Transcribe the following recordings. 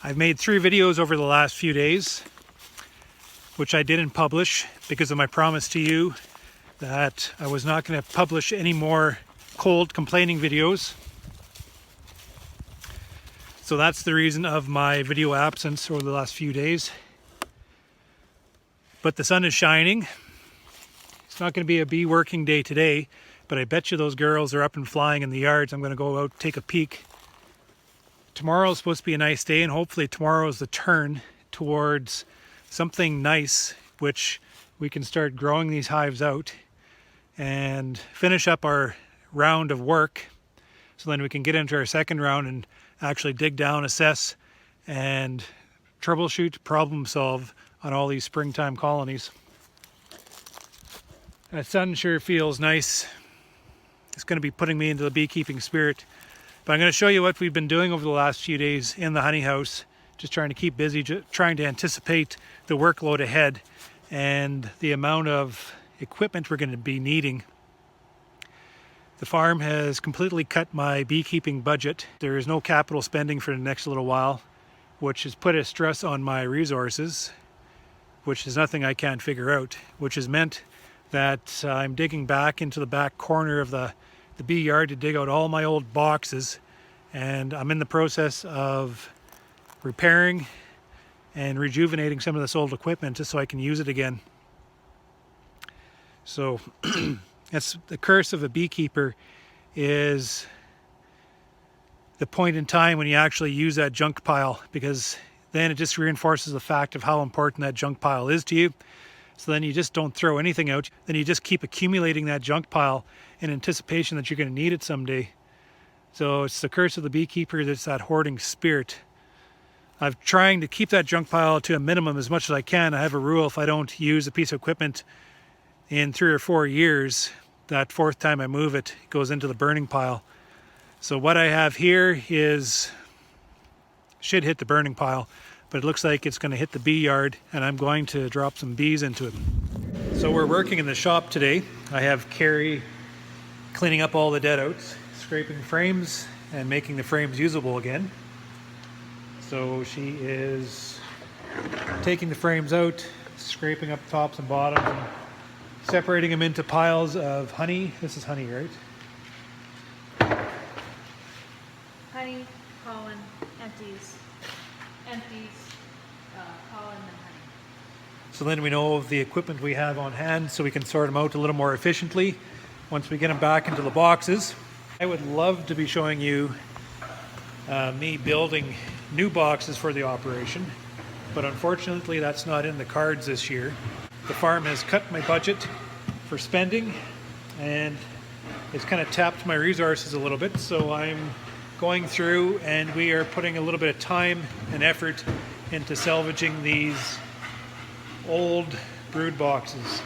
I've made 3 videos over the last few days, which I didn't publish because of my promise to you that I was not going to publish any more cold complaining videos. So that's the reason of my video absence over the last few days. But the sun is shining. It's not going to be a bee working day today, but I bet you those girls are up and flying in the yards. I'm going to go out, take a peek. Tomorrow is supposed to be a nice day, and hopefully tomorrow is the turn towards something nice, which we can start growing these hives out and finish up our round of work. So then we can get into our second round and actually dig down, assess, and troubleshoot, problem solve on all these springtime colonies. That sun sure feels nice. It's going to be putting me into the beekeeping spirit. But I'm going to show you what we've been doing over the last few days in the honey house. Just trying to keep busy, trying to anticipate the workload ahead and the amount of equipment we're going to be needing. The farm has completely cut my beekeeping budget. There is no capital spending for the next little while, which has put a stress on my resources, which is nothing I can't figure out, which has meant that I'm digging back into the back corner of the bee yard to dig out all my old boxes, and I'm in the process of repairing and rejuvenating some of this old equipment just so I can use it again. So that's the curse of a beekeeper, is the point in time when you actually use that junk pile, because then it just reinforces the fact of how important that junk pile is to you. So then you just don't throw anything out. Then you just keep accumulating that junk pile in anticipation that you're going to need it someday. So it's the curse of the beekeeper. It's that hoarding spirit. I'm trying to keep that junk pile to a minimum as much as I can. I have a rule: if I don't use a piece of equipment in 3 or 4 years, that 4th time I move it, it goes into the burning pile. So what I have here should hit the burning pile, but it looks like it's going to hit the bee yard, and I'm going to drop some bees into it. So we're working in the shop today. I have Carrie cleaning up all the dead oats, scraping frames and making the frames usable again. So she is taking the frames out, scraping up tops and bottoms, and separating them into piles of honey. This is honey, right? Honey, pollen, empties, pollen, and honey. So then we know of the equipment we have on hand, so we can sort them out a little more efficiently once we get them back into the boxes. I would love to be showing you me building new boxes for the operation, but unfortunately that's not in the cards this year. The farm has cut my budget for spending, and it's kind of tapped my resources a little bit, so I'm going through and we are putting a little bit of time and effort into salvaging these old brood boxes.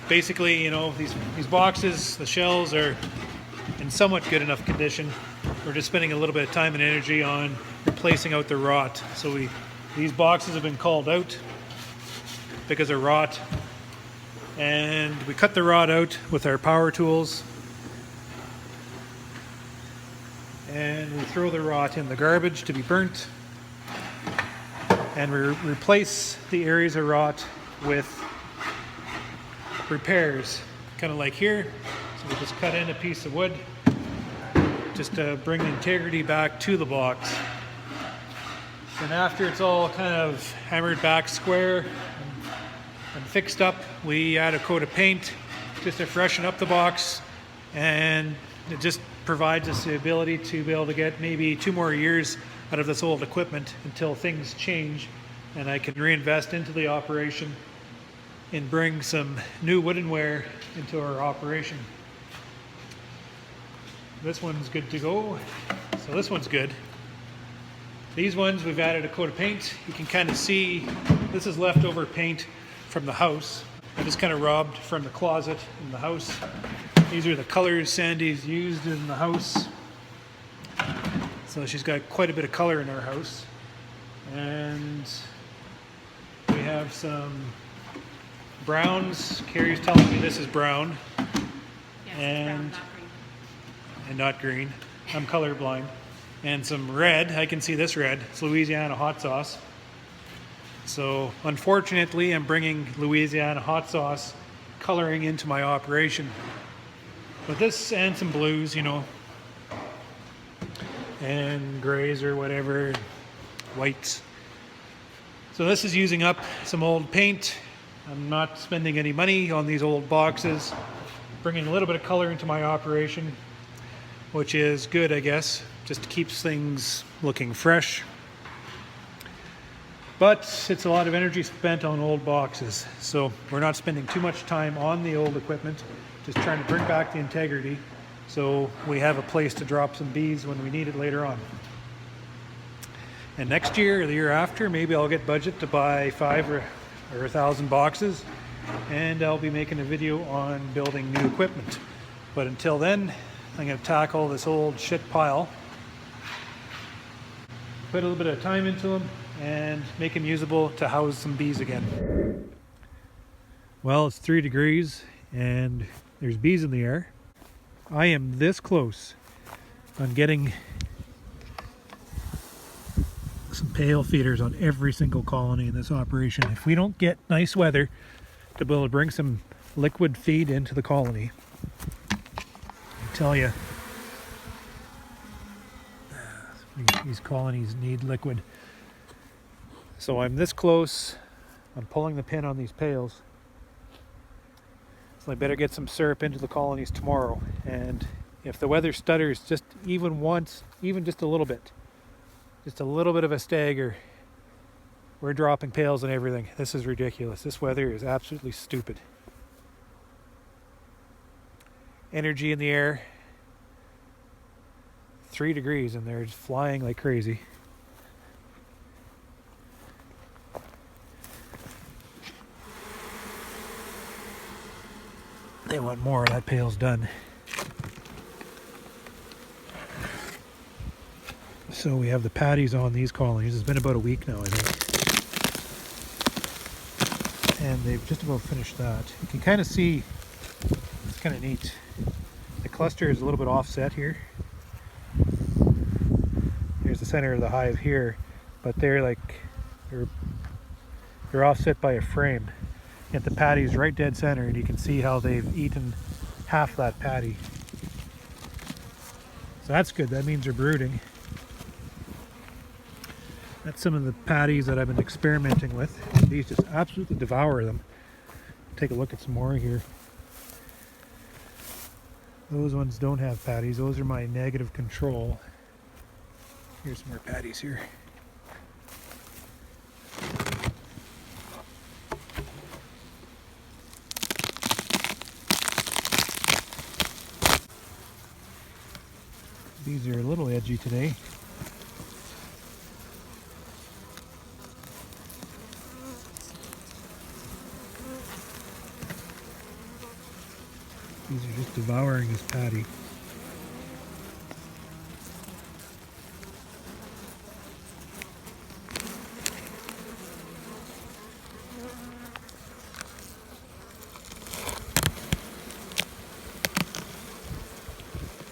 Basically, you know, these boxes, the shells are in somewhat good enough condition. We're just spending a little bit of time and energy on replacing out the rot. So these boxes have been called out because of rot, and we cut the rot out with our power tools, and we throw the rot in the garbage to be burnt, and we replace the areas of rot with repairs, kind of like here. So we just cut in a piece of wood just to bring the integrity back to the box. And after it's all kind of hammered back square and fixed up, we add a coat of paint just to freshen up the box, and it just provides us the ability to be able to get maybe 2 more years out of this old equipment until things change and I can reinvest into the operation and bring some new woodenware into our operation. This one's good to go. So this one's good. These ones, we've added a coat of paint. You can kind of see this is leftover paint from the house. I just kind of robbed from the closet in the house. These are the colors Sandy's used in the house. So she's got quite a bit of color in our house. And we have some browns. Carrie's telling me this is brown. Yes, and brown, not green. and not green. I'm colorblind. and some red. I can see this red. It's Louisiana hot sauce. So unfortunately, I'm bringing Louisiana hot sauce coloring into my operation. But this and some blues, you know, and grays or whatever, whites. So this is using up some old paint. I'm not spending any money on these old boxes. Bringing a little bit of color into my operation, which is good, I guess. Just keeps things looking fresh. But it's a lot of energy spent on old boxes. So we're not spending too much time on the old equipment, just trying to bring back the integrity so we have a place to drop some bees when we need it later on. And next year or the year after, maybe I'll get budget to buy 5 or 1,000 boxes, and I'll be making a video on building new equipment. But until then, I'm going to tackle this old shit pile, put a little bit of time into them, and make them usable to house some bees again. Well, it's 3 degrees and there's bees in the air. I am this close on getting some pale feeders on every single colony in this operation. If we don't get nice weather to be able to bring some liquid feed into the colony, I tell you, these colonies need liquid. So I'm this close. I'm pulling the pin on these pails. So I better get some syrup into the colonies tomorrow. And if the weather stutters just even once, even just a little bit of a stagger, we're dropping pails and everything. This is ridiculous. This weather is absolutely stupid. Energy in the air. 3 degrees and they're just flying like crazy. They want more. That pail's done. So we have the patties on these colonies. It's been about a week now, I think. And they've just about finished that. You can kind of see, it's kind of neat. The cluster is a little bit offset here. Here's the center of the hive here, but they're offset by a frame. Yet the patty's right dead center, and you can see how they've eaten half that patty. So that's good. That means they're brooding. That's some of the patties that I've been experimenting with. These just absolutely devour them. Take a look at some more here. Those ones don't have patties. Those are my negative control. Here's some more patties here. These are a little edgy today. These are just devouring this patty.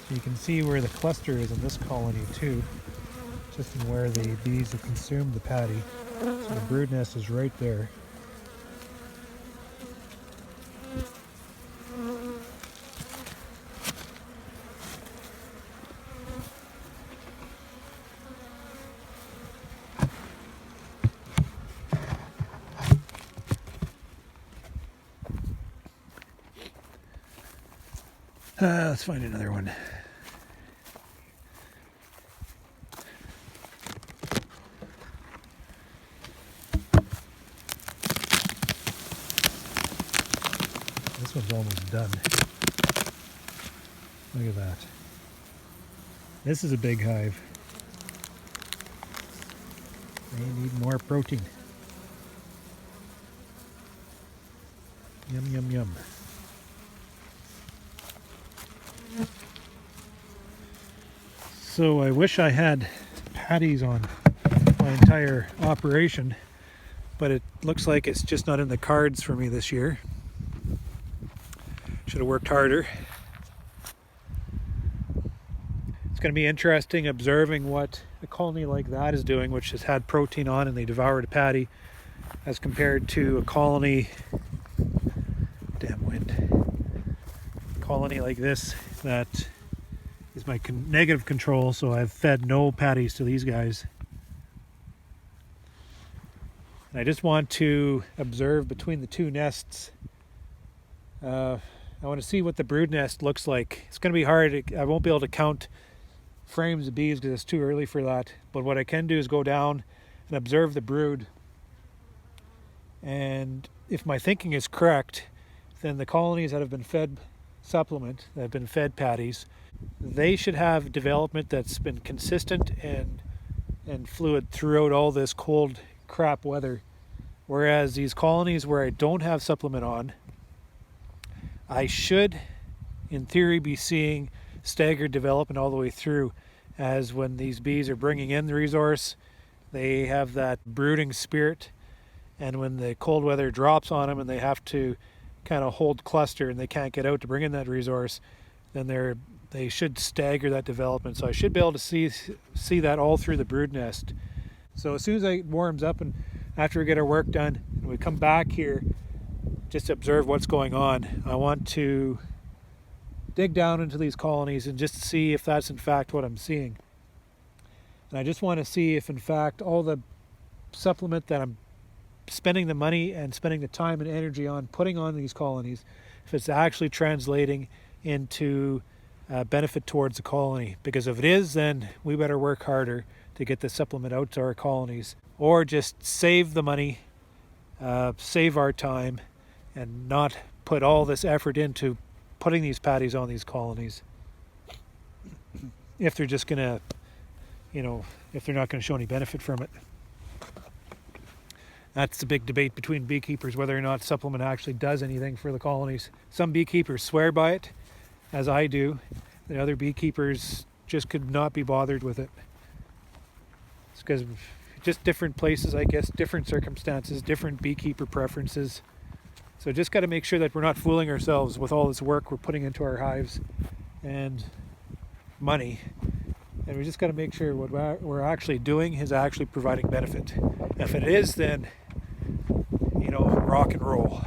So you can see where the cluster is in this colony too, just in where the bees have consumed the patty. So the brood nest is right there. Let's find another one. This one's almost done. Look at that. This is a big hive. They need more protein. Yum, yum, yum. So I wish I had patties on my entire operation, but it looks like it's just not in the cards for me this year. Should have worked harder. It's going to be interesting observing what a colony like that is doing, which has had protein on and they devoured a patty, as compared to a colony, damn wind, colony like this that is my negative control, so I've fed no patties to these guys. And I just want to observe between the two nests. I want to see what the brood nest looks like. It's going to be hard. I won't be able to count frames of bees because it's too early for that. But what I can do is go down and observe the brood. And if my thinking is correct, then the colonies that have been fed supplement, that have been fed patties, they should have development that's been consistent and fluid throughout all this cold crap weather. Whereas these colonies where I don't have supplement on, I should, in theory, be seeing staggered development all the way through, as when these bees are bringing in the resource, they have that brooding spirit, and when the cold weather drops on them and they have to kind of hold cluster and they can't get out to bring in that resource, then they should stagger that development. So I should be able to see that all through the brood nest. So as soon as it warms up and after we get our work done and we come back here, just observe what's going on. I want to dig down into these colonies and just see if that's in fact what I'm seeing. And I just want to see if in fact all the supplement that I'm spending the money and spending the time and energy on putting on these colonies, if it's actually translating into benefit towards the colony. Because if it is, then we better work harder to get the supplement out to our colonies, or just save the money, save our time, and not put all this effort into putting these patties on these colonies if they're just gonna, if they're not gonna show any benefit from it. That's the big debate between beekeepers, whether or not supplement actually does anything for the colonies. Some beekeepers swear by it, as I do. The other beekeepers just could not be bothered with it. It's because just different places, I guess, different circumstances, different beekeeper preferences. So just got to make sure that we're not fooling ourselves with all this work we're putting into our hives and money. And we just got to make sure what we're actually doing is actually providing benefit. If it is, then, rock and roll.